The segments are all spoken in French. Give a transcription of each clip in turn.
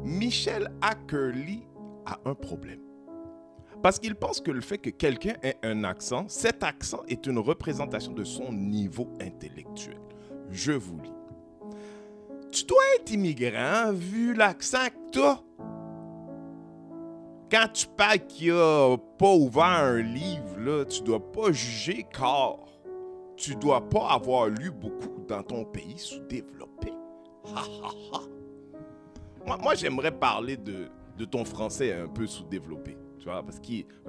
Michel Ackerley a un problème. Parce qu'il pense que le fait que quelqu'un ait un accent, cet accent est une représentation de son niveau intellectuel. Je vous lis. Tu dois être immigrant vu l'accent que tu as. Quand tu parles qu'il n'a pas ouvert un livre, là, tu ne dois pas juger car tu ne dois pas avoir lu beaucoup dans ton pays sous-développé. Moi, j'aimerais parler de ton français un peu sous-développé. Tu vois, parce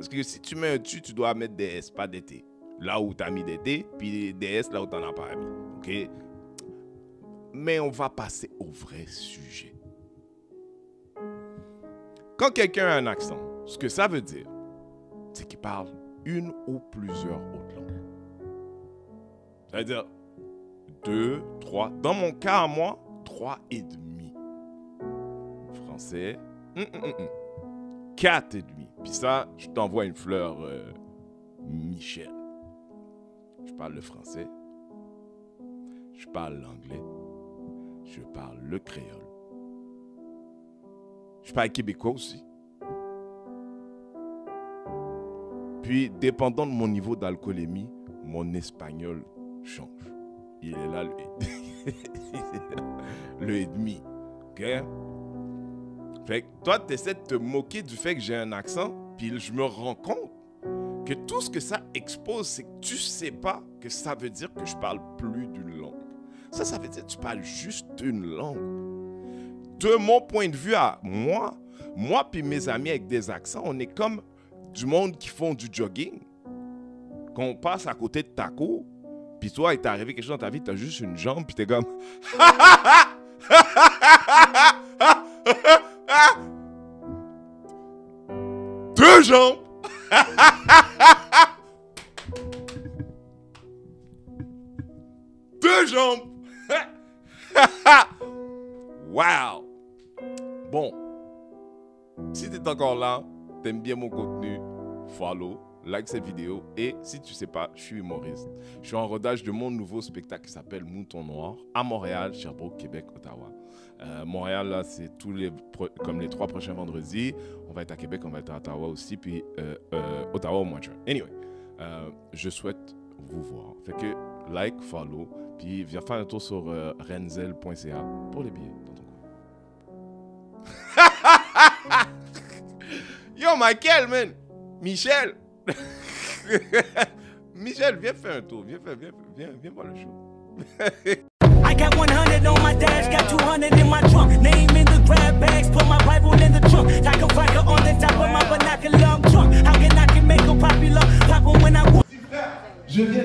que si tu mets un tu dois mettre des S, pas des T. Là où tu as mis des T, puis des S là où tu n'en as pas mis. OK? Mais on va passer au vrai sujet. Quand quelqu'un a un accent, ce que ça veut dire, c'est qu'il parle une ou plusieurs autres langues. Ça veut dire 2, 3. Dans mon cas, à moi, 3 et demi. Français. 4 et demi. Puis ça, je t'envoie une fleur, Michel. Je parle le français. Je parle l'anglais. Je parle le créole. Je parle québécois aussi. Puis, dépendant de mon niveau d'alcoolémie, mon espagnol change. Il est là, le et demi. OK? Fait que toi, tu essaies de te moquer du fait que j'ai un accent, puis je me rends compte que tout ce que ça expose, c'est que tu sais pas que ça veut dire que je parle plus d'une langue. Ça veut dire que tu parles juste une langue. De mon point de vue à moi puis mes amis avec des accents, on est comme du monde qui font du jogging. Quand on passe à côté de ta cour, puis toi, il t'est arrivé quelque chose dans ta vie, t'as juste une jambe, puis t'es comme... Deux jambes! Deux jambes! Wow! Bon, si tu es encore là, t'aimes bien mon contenu, follow, like cette vidéo. Et si tu ne sais pas, je suis humoriste. Je suis en rodage de mon nouveau spectacle qui s'appelle Mouton Noir à Montréal, Sherbrooke, Québec, Ottawa. Montréal, là, c'est comme les 3 prochains vendredis. On va être à Québec, on va être à Ottawa aussi, puis Ottawa au mois de juin. Anyway, je souhaite vous voir. Fait que like, follow, puis viens faire un tour sur renzel.ca pour les billets dans ton coin. Yo, Michael, man! Michel! Michel, viens faire un tour. Viens voir le show. I got 100 on my dash, got 200 in my trunk. Name in the grab bags, put my rifle in the trunk. Like a rocker on the top of my binocular trunk. How can I make a popular? Pop when I want. Je viens